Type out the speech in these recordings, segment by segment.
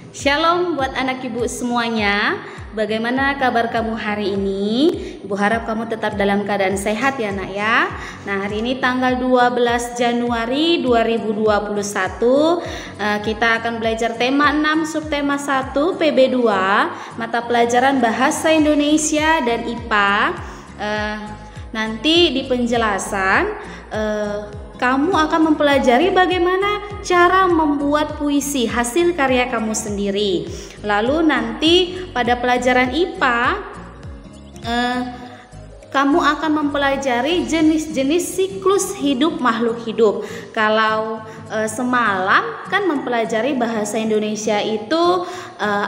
Shalom buat anak ibu semuanya. Bagaimana kabar kamu hari ini? Ibu harap kamu tetap dalam keadaan sehat ya nak ya. Nah, hari ini tanggal 12 Januari 2021 kita akan belajar tema 6 subtema 1 PB2 mata pelajaran Bahasa Indonesia dan IPA. Nanti di penjelasan kamu akan mempelajari bagaimana cara membuat puisi hasil karya kamu sendiri. Lalu nanti pada pelajaran IPA kamu akan mempelajari jenis-jenis siklus hidup makhluk hidup. Kalau semalam kan mempelajari bahasa Indonesia itu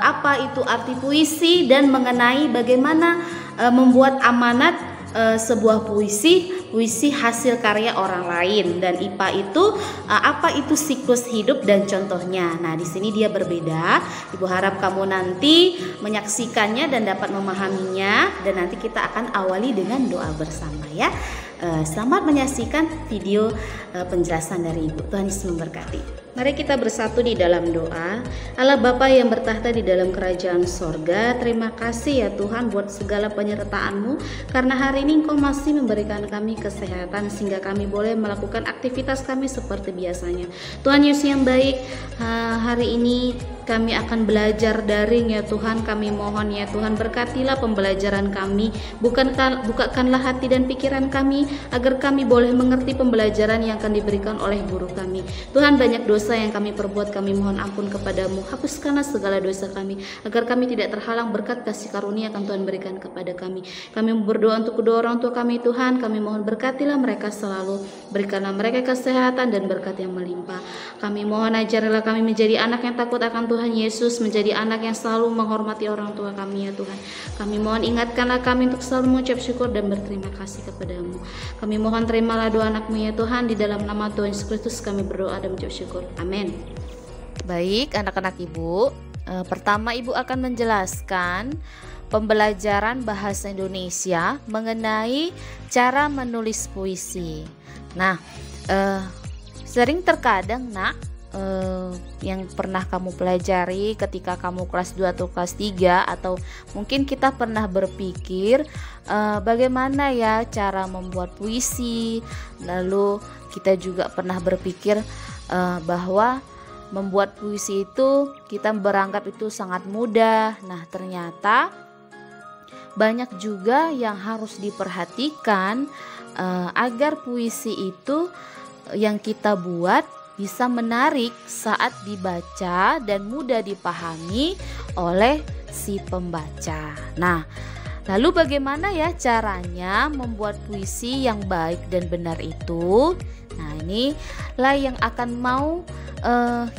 apa itu arti puisi dan mengenai bagaimana membuat amanat sebuah puisi hasil karya orang lain, dan IPA itu apa itu siklus hidup dan contohnya. Nah, di sini dia berbeda. Ibu harap kamu nanti menyaksikannya dan dapat memahaminya, dan nanti kita akan awali dengan doa bersama ya. Selamat menyaksikan video penjelasan dari Ibu. Tuhan Yesus memberkati. Mari kita bersatu di dalam doa. Allah Bapa yang bertahta di dalam kerajaan sorga, terima kasih ya Tuhan buat segala penyertaan-Mu, karena hari ini Engkau masih memberikan kami kesehatan sehingga kami boleh melakukan aktivitas kami seperti biasanya. Tuhan Yesus yang baik, hari ini kami akan belajar daring ya Tuhan. Kami mohon ya Tuhan, berkatilah pembelajaran kami, bukakanlah hati dan pikiran kami agar kami boleh mengerti pembelajaran yang akan diberikan oleh guru kami. Tuhan, banyak dosa yang kami perbuat, kami mohon ampun kepadamu. Hapuskanlah segala dosa kami agar kami tidak terhalang berkat kasih karunia akan Tuhan berikan kepada kami. Kami berdoa untuk kedua orang tua kami Tuhan. Kami mohon berkatilah mereka selalu, berikanlah mereka kesehatan dan berkat yang melimpah. Kami mohon ajarilah kami menjadi anak yang takut akan Tuhan Yesus, menjadi anak yang selalu menghormati orang tua kami ya Tuhan. Kami mohon ingatkanlah kami untuk selalu mengucap syukur dan berterima kasih kepadamu. Kami mohon terimalah doa anakmu ya Tuhan. Di dalam nama Tuhan Yesus Kristus kami berdoa dan mengucap syukur. Amin. Baik anak-anak ibu, pertama ibu akan menjelaskan pembelajaran bahasa Indonesia mengenai cara menulis puisi. Nah, sering terkadang nak, yang pernah kamu pelajari ketika kamu kelas 2 atau kelas 3, atau mungkin kita pernah berpikir bagaimana ya cara membuat puisi. Lalu kita juga pernah berpikir bahwa membuat puisi itu kita beranggap itu sangat mudah. Nah, ternyata banyak juga yang harus diperhatikan agar puisi itu yang kita buat bisa menarik saat dibaca dan mudah dipahami oleh si pembaca. Nah, lalu bagaimana ya caranya membuat puisi yang baik dan benar itu? Nah, inilah yang akan mau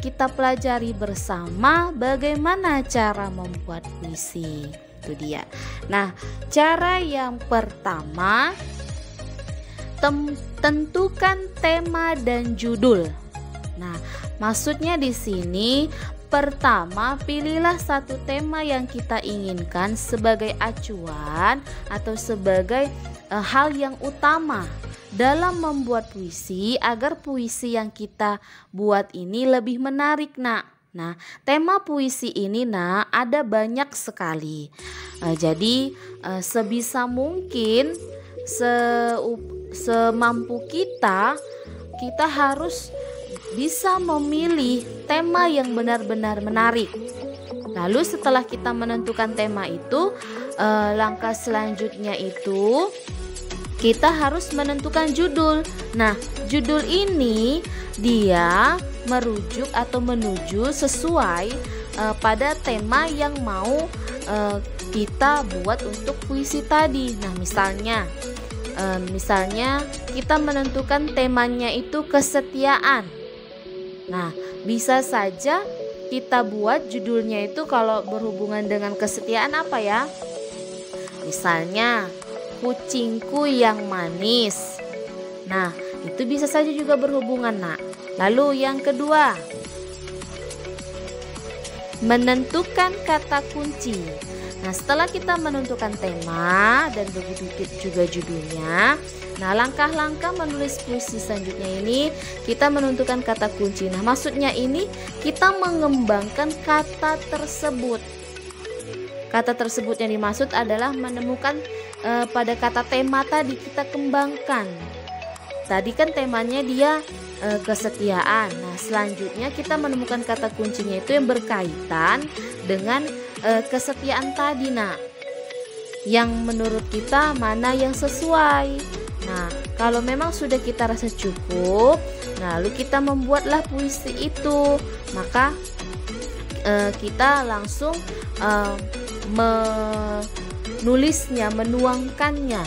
kita pelajari bersama, bagaimana cara membuat puisi. Itu dia. Nah, cara yang pertama, tentukan tema dan judul. Nah, maksudnya di sini pertama, pilihlah satu tema yang kita inginkan sebagai acuan atau sebagai hal yang utama dalam membuat puisi agar puisi yang kita buat ini lebih menarik nak. Nah, tema puisi ini nak ada banyak sekali. Jadi sebisa mungkin semampu kita harus bisa memilih tema yang benar-benar menarik. Lalu setelah kita menentukan tema itu, langkah selanjutnya itu kita harus menentukan judul. Nah, judul ini dia merujuk atau menuju sesuai pada tema yang mau kita buat untuk puisi tadi. Nah, misalnya kita menentukan temanya itu kesetiaan. Nah, bisa saja kita buat judulnya itu kalau berhubungan dengan kesetiaan apa ya? Misalnya, kucingku yang manis. Nah, itu bisa saja juga berhubungan nak. Lalu yang kedua, menentukan kata kunci. Nah, setelah kita menentukan tema dan begitu juga judulnya, nah langkah-langkah menulis puisi selanjutnya ini kita menentukan kata kunci. Nah, maksudnya ini kita mengembangkan kata tersebut. Kata tersebut yang dimaksud adalah menemukan pada kata tema tadi kita kembangkan. Tadi kan temanya dia kesetiaan. Nah, selanjutnya kita menemukan kata kuncinya itu yang berkaitan dengan kesetiaan tadi, nak. Yang menurut kita mana yang sesuai. Nah, kalau memang sudah kita rasa cukup, nah, lalu kita membuatlah puisi itu. Maka kita langsung menulisnya, menuangkannya.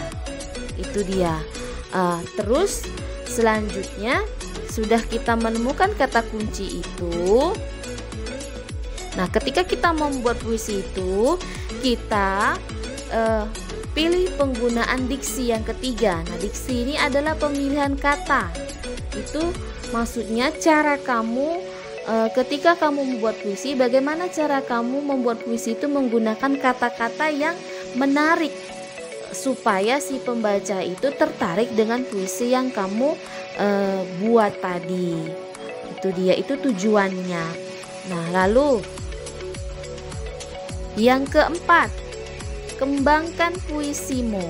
Itu dia. Terus selanjutnya sudah kita menemukan kata kunci itu. Nah, ketika kita membuat puisi itu, kita pilih penggunaan diksi yang ketiga. Nah, diksi ini adalah pemilihan kata. Itu maksudnya cara kamu ketika kamu membuat puisi, bagaimana cara kamu membuat puisi itu menggunakan kata-kata yang menarik supaya si pembaca itu tertarik dengan puisi yang kamu buat tadi. Itu dia, itu tujuannya. Nah, lalu yang keempat, kembangkan puisimu.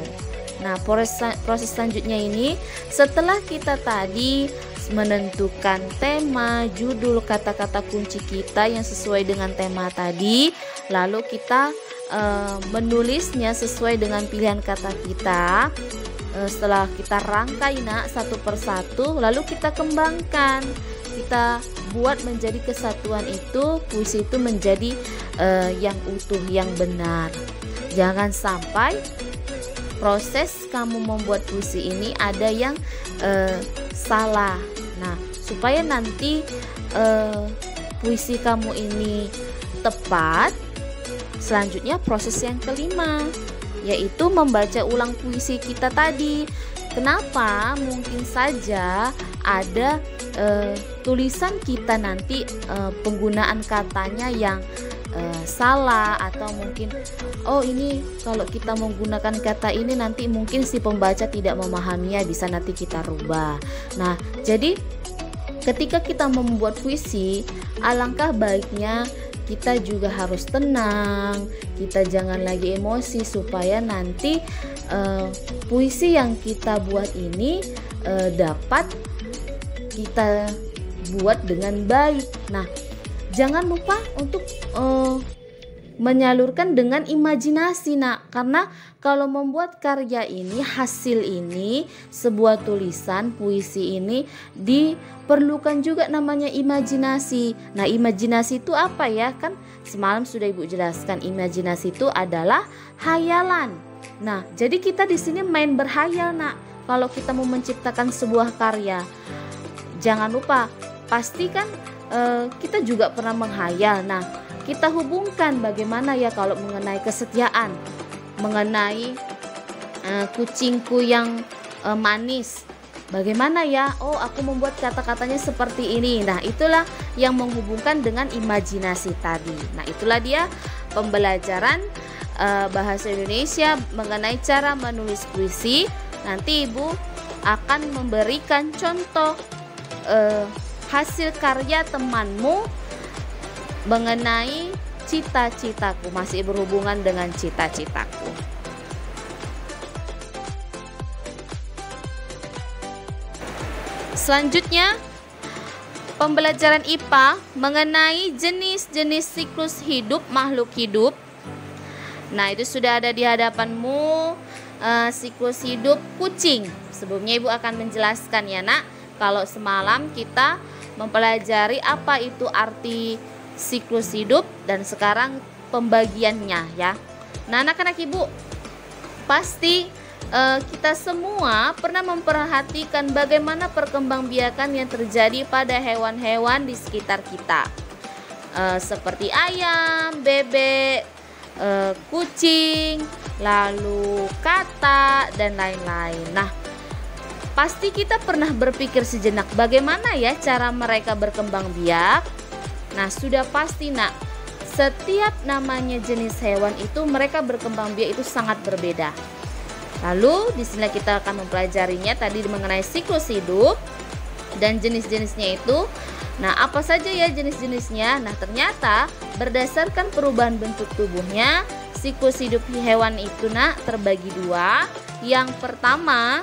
Nah, proses selanjutnya ini setelah kita tadi menentukan tema, judul, kata-kata kunci kita yang sesuai dengan tema tadi, lalu kita menulisnya sesuai dengan pilihan kata kita. Setelah kita rangkai, nak, satu persatu, lalu kita kembangkan, kita buat menjadi kesatuan itu, puisi itu menjadi yang utuh, yang benar. Jangan sampai proses kamu membuat puisi ini ada yang salah. Nah, supaya nanti puisi kamu ini tepat, selanjutnya proses yang kelima, yaitu membaca ulang puisi kita tadi. Kenapa? Mungkin saja ada tulisan kita nanti penggunaan katanya yang salah, atau mungkin ini kalau kita menggunakan kata ini nanti mungkin si pembaca tidak memahaminya, bisa nanti kita rubah. Nah, jadi ketika kita membuat puisi, alangkah baiknya kita juga harus tenang, kita jangan lagi emosi, supaya nanti puisi yang kita buat ini dapat kita buat dengan baik. Nah, jangan lupa untuk menyalurkan dengan imajinasi, nak, karena kalau membuat karya ini, hasil ini, sebuah tulisan puisi ini diperlukan juga namanya imajinasi. Nah, imajinasi itu apa ya? Kan semalam sudah Ibu jelaskan, imajinasi itu adalah hayalan. Nah, jadi kita di sini main berhayal, nak. Kalau kita mau menciptakan sebuah karya, jangan lupa, pastikan kita juga pernah menghayal. Nah, kita hubungkan bagaimana ya kalau mengenai kesetiaan, mengenai kucingku yang manis. Bagaimana ya? Oh, aku membuat kata-katanya seperti ini. Nah, itulah yang menghubungkan dengan imajinasi tadi. Nah, itulah dia pembelajaran bahasa Indonesia mengenai cara menulis puisi. Nanti Ibu akan memberikan contoh hasil karya temanmu mengenai cita-citaku, masih berhubungan dengan cita-citaku. Selanjutnya, pembelajaran IPA mengenai jenis-jenis siklus hidup makhluk hidup. Nah, itu sudah ada di hadapanmu, siklus hidup kucing. Sebelumnya Ibu akan menjelaskan ya, nak. Kalau semalam kita mempelajari apa itu arti siklus hidup, dan sekarang pembagiannya ya. Nah, anak-anak Ibu, pasti kita semua pernah memperhatikan bagaimana perkembangbiakan yang terjadi pada hewan-hewan di sekitar kita, seperti ayam, bebek, kucing, lalu katak, dan lain-lain. Nah, pasti kita pernah berpikir sejenak bagaimana ya cara mereka berkembang biak. Nah, sudah pasti, nak, setiap namanya jenis hewan itu mereka berkembang biak itu sangat berbeda. Lalu di sini kita akan mempelajarinya tadi mengenai siklus hidup dan jenis-jenisnya itu. Nah, apa saja ya jenis-jenisnya? Nah, ternyata berdasarkan perubahan bentuk tubuhnya, siklus hidup hewan itu terbagi dua. Yang pertama,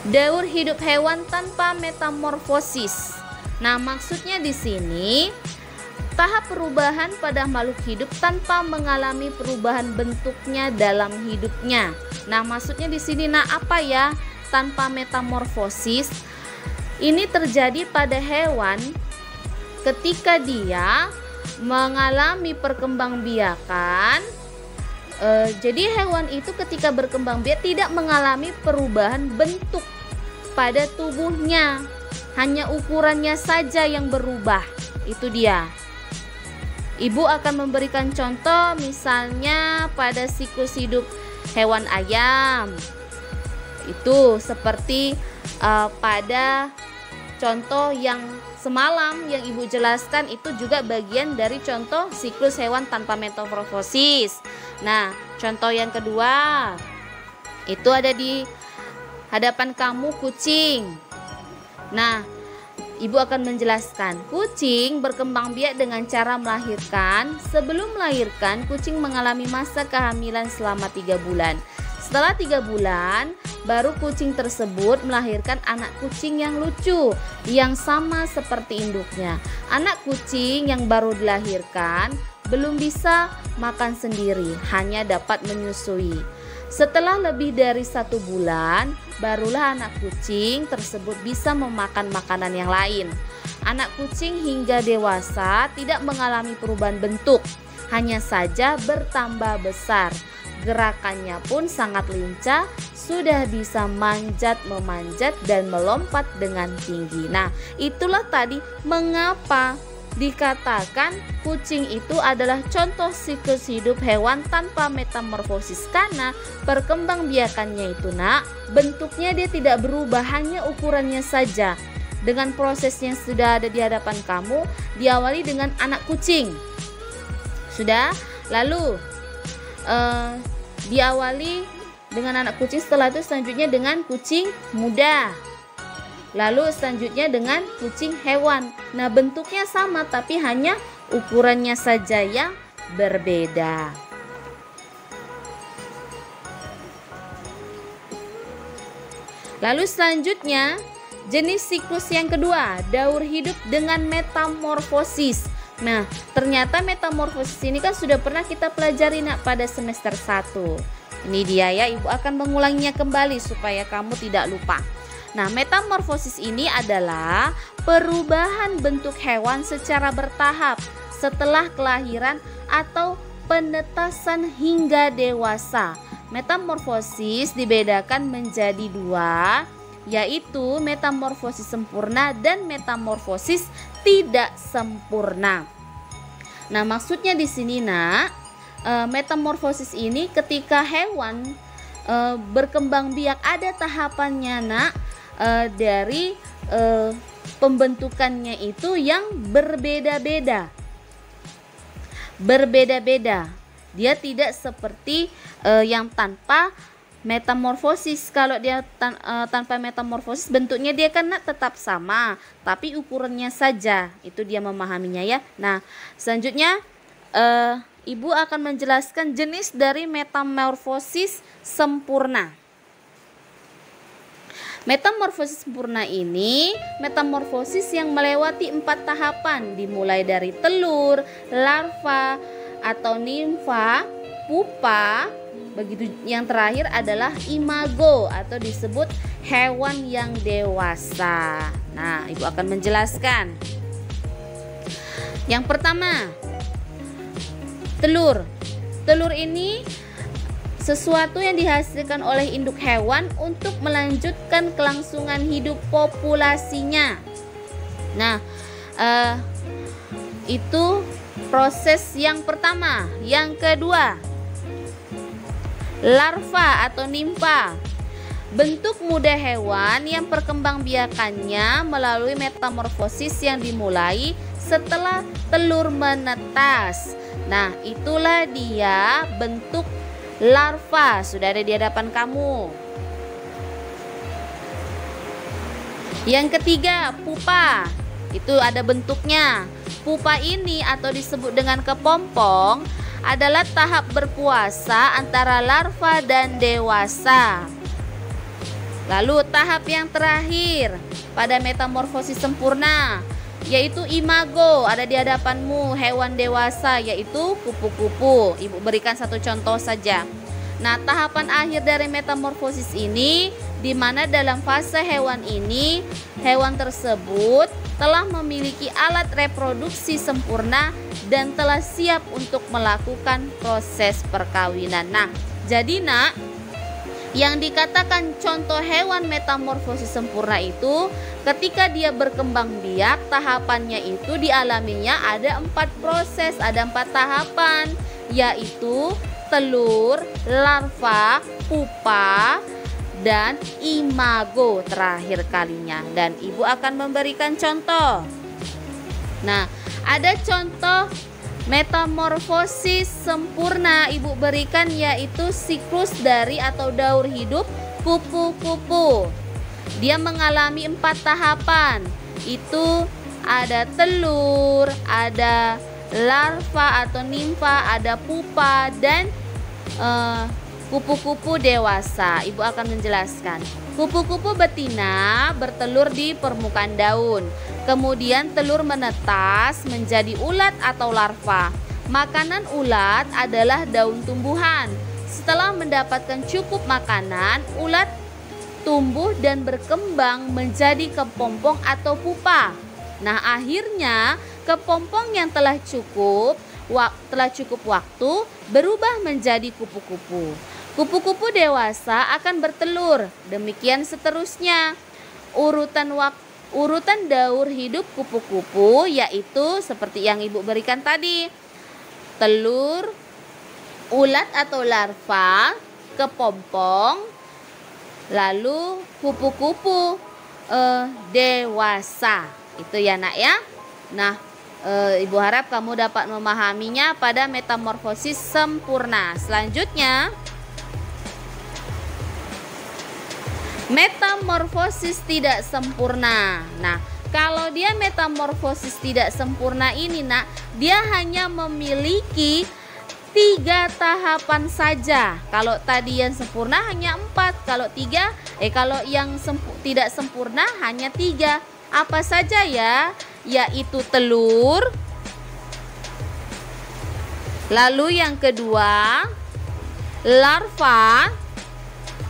daur hidup hewan tanpa metamorfosis. Nah, maksudnya di sini tahap perubahan pada makhluk hidup tanpa mengalami perubahan bentuknya dalam hidupnya. Nah, maksudnya di sini apa ya tanpa metamorfosis? Ini terjadi pada hewan ketika dia mengalami perkembangbiakan. Jadi hewan itu ketika berkembang biak tidak mengalami perubahan bentuk pada tubuhnya, hanya ukurannya saja yang berubah. Itu dia. Ibu akan memberikan contoh misalnya pada siklus hidup hewan ayam. Itu seperti pada contoh yang semalam yang Ibu jelaskan, itu juga bagian dari contoh siklus hewan tanpa metamorfosis. Nah, contoh yang kedua itu ada di hadapan kamu kucing. Nah, Ibu akan menjelaskan kucing berkembang biak dengan cara melahirkan. Sebelum melahirkan, kucing mengalami masa kehamilan selama 3 bulan. Setelah 3 bulan, baru kucing tersebut melahirkan anak kucing yang lucu, yang sama seperti induknya. Anak kucing yang baru dilahirkan belum bisa makan sendiri, hanya dapat menyusui. Setelah lebih dari 1 bulan, barulah anak kucing tersebut bisa memakan makanan yang lain. Anak kucing hingga dewasa tidak mengalami perubahan bentuk, hanya saja bertambah besar. Gerakannya pun sangat lincah, sudah bisa memanjat dan melompat dengan tinggi. Nah, itulah tadi mengapa dikatakan kucing itu adalah contoh siklus hidup hewan tanpa metamorfosis, karena perkembangbiakannya itu bentuknya dia tidak berubah, hanya ukurannya saja. Dengan proses yang sudah ada di hadapan kamu, diawali dengan anak kucing. Sudah, lalu diawali dengan anak kucing, setelah itu selanjutnya dengan kucing muda, lalu selanjutnya dengan kucing hewan. Nah, bentuknya sama tapi hanya ukurannya saja yang berbeda. Lalu selanjutnya jenis siklus yang kedua, daur hidup dengan metamorfosis. Nah, ternyata metamorfosis ini kan sudah pernah kita pelajari pada semester 1. Ini dia ya, Ibu akan mengulanginya kembali supaya kamu tidak lupa. Nah, metamorfosis ini adalah perubahan bentuk hewan secara bertahap setelah kelahiran atau penetasan hingga dewasa. Metamorfosis dibedakan menjadi 2, yaitu metamorfosis sempurna dan metamorfosis tidak sempurna. Nah, maksudnya di sini metamorfosis ini ketika hewan berkembang biak ada tahapannya dari pembentukannya itu yang berbeda-beda. Dia tidak seperti yang tanpa metamorfosis. Kalau dia tanpa metamorfosis, bentuknya dia kan tetap sama, tapi ukurannya saja. Itu dia memahaminya ya. Nah, selanjutnya Ibu akan menjelaskan jenis dari metamorfosis sempurna. Metamorfosis sempurna ini metamorfosis yang melewati 4 tahapan, dimulai dari telur, larva atau nimfa, pupa, begitu yang terakhir adalah imago atau disebut hewan yang dewasa. Nah, Ibu akan menjelaskan. Yang pertama, telur. Telur ini sesuatu yang dihasilkan oleh induk hewan untuk melanjutkan kelangsungan hidup populasinya. Nah, itu proses yang pertama. Yang kedua, larva atau nimfa. bentuk muda hewan yang perkembangbiakannya melalui metamorfosis yang dimulai setelah telur menetas. Nah, itulah dia bentuk larva, sudah ada di hadapan kamu. Yang ketiga, pupa. Itu ada bentuknya. Pupa ini atau disebut dengan kepompong adalah tahap berpuasa antara larva dan dewasa. Lalu tahap yang terakhir pada metamorfosis sempurna yaitu imago, ada di hadapanmu, hewan dewasa, yaitu kupu-kupu. Ibu berikan satu contoh saja. Nah, tahapan akhir dari metamorfosis ini di mana dalam fase hewan ini, hewan tersebut telah memiliki alat reproduksi sempurna dan telah siap untuk melakukan proses perkawinan. Nah, jadi nak, yang dikatakan contoh hewan metamorfosis sempurna itu ketika dia berkembang biak, tahapannya itu dialaminya ada 4 proses, ada 4 tahapan, yaitu telur, larva, pupa, dan imago terakhir kalinya. Dan ibu akan memberikan contoh. Nah, ada contoh metamorfosis sempurna ibu berikan yaitu siklus dari atau daur hidup kupu-kupu. Dia mengalami 4 tahapan. Itu ada telur, ada larva atau nimfa, ada pupa, dan kupu-kupu dewasa. Ibu akan menjelaskan. Kupu-kupu betina bertelur di permukaan daun. Kemudian telur menetas menjadi ulat atau larva. Makanan ulat adalah daun tumbuhan. Setelah mendapatkan cukup makanan, ulat tumbuh dan berkembang menjadi kepompong atau pupa. Nah, akhirnya kepompong yang telah cukup waktu berubah menjadi kupu-kupu. Kupu-kupu dewasa akan bertelur. Demikian seterusnya. Urutan daur hidup kupu-kupu yaitu seperti yang ibu berikan tadi. Telur, ulat atau larva, kepompong, lalu kupu-kupu dewasa. Itu ya nak ya. Nah, ibu harap kamu dapat memahaminya pada metamorfosis sempurna. Selanjutnya, metamorfosis tidak sempurna. Nah, kalau dia metamorfosis tidak sempurna ini nak, dia hanya memiliki 3 tahapan saja. Kalau tadi yang sempurna hanya 4. Kalau yang tidak sempurna hanya 3. Apa saja ya? Yaitu telur. Lalu yang kedua, larva.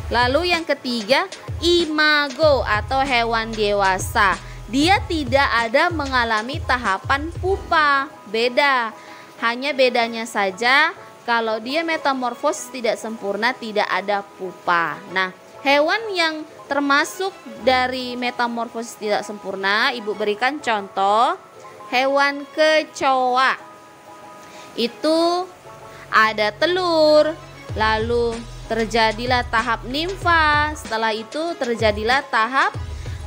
Lalu yang ketiga, imago atau hewan dewasa. Dia tidak ada mengalami tahapan pupa. Beda. Hanya bedanya saja kalau dia metamorfosis tidak sempurna tidak ada pupa. Nah, hewan yang termasuk dari metamorfosis tidak sempurna, ibu berikan contoh hewan kecoa. Itu ada telur, lalu terjadilah tahap nimfa, setelah itu terjadilah tahap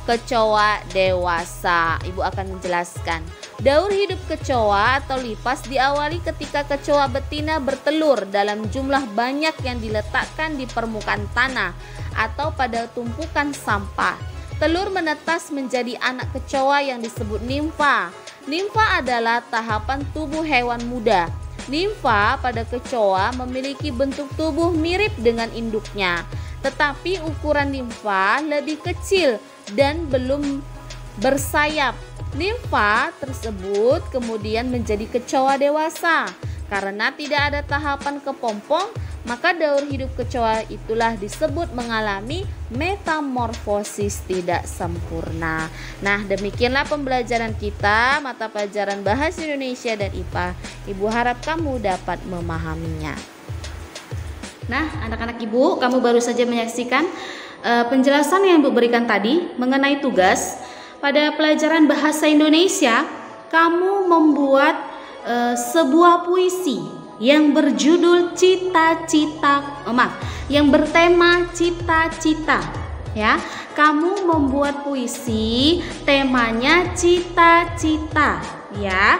kecoa dewasa. Ibu akan menjelaskan. Daur hidup kecoa atau lipas diawali ketika kecoa betina bertelur dalam jumlah banyak yang diletakkan di permukaan tanah atau pada tumpukan sampah. Telur menetas menjadi anak kecoa yang disebut nimfa. Nimfa adalah tahapan tubuh hewan muda. Nimfa pada kecoa memiliki bentuk tubuh mirip dengan induknya, tetapi ukuran nimfa lebih kecil dan belum bersayap. Nimfa tersebut kemudian menjadi kecoa dewasa. Karena tidak ada tahapan kepompong, maka daur hidup kecoa itulah disebut mengalami metamorfosis tidak sempurna. Nah, demikianlah pembelajaran kita mata pelajaran Bahasa Indonesia dan IPA. Ibu harap kamu dapat memahaminya. Nah, anak-anak ibu, kamu baru saja menyaksikan penjelasan yang ibu berikan tadi mengenai tugas. Pada pelajaran Bahasa Indonesia, kamu membuat sebuah puisi yang berjudul yang bertema cita-cita. ya. Kamu membuat puisi temanya cita-cita, ya.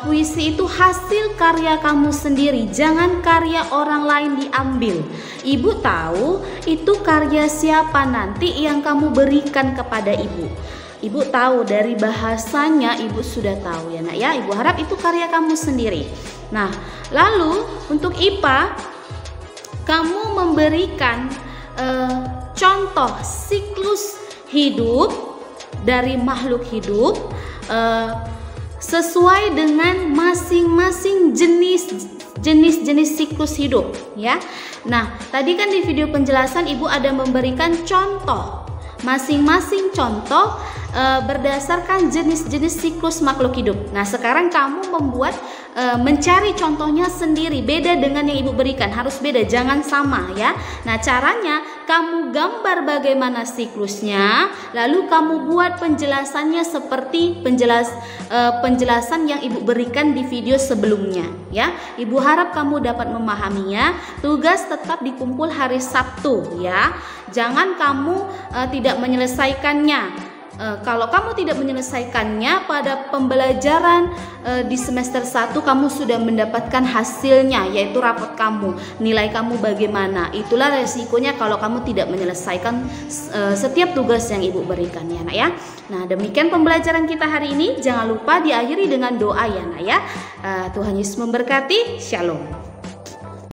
Puisi itu hasil karya kamu sendiri, jangan karya orang lain diambil. Ibu tahu itu karya siapa nanti yang kamu berikan kepada ibu. Ibu tahu dari bahasanya, ibu sudah tahu ya nak ya. Ibu harap itu karya kamu sendiri. Nah, lalu untuk IPA, kamu memberikan contoh siklus hidup dari makhluk hidup sesuai dengan masing-masing jenis siklus hidup, ya. Nah, tadi kan di video penjelasan ibu ada memberikan contoh, masing-masing contoh berdasarkan jenis-jenis siklus makhluk hidup. Nah, sekarang kamu mencari contohnya sendiri, beda dengan yang ibu berikan, harus beda, jangan sama ya. Nah, caranya kamu gambar bagaimana siklusnya, lalu kamu buat penjelasannya seperti penjelasan yang ibu berikan di video sebelumnya ya. Ibu harap kamu dapat memahaminya. Tugas tetap dikumpul hari Sabtu ya. Jangan kamu tidak menyelesaikannya. Kalau kamu tidak menyelesaikannya pada pembelajaran di semester 1, kamu sudah mendapatkan hasilnya, yaitu rapot kamu, nilai kamu bagaimana. Itulah resikonya kalau kamu tidak menyelesaikan setiap tugas yang ibu berikan ya nak ya. Nah, demikian pembelajaran kita hari ini. Jangan lupa diakhiri dengan doa ya nak ya. Tuhan Yesus memberkati. Shalom.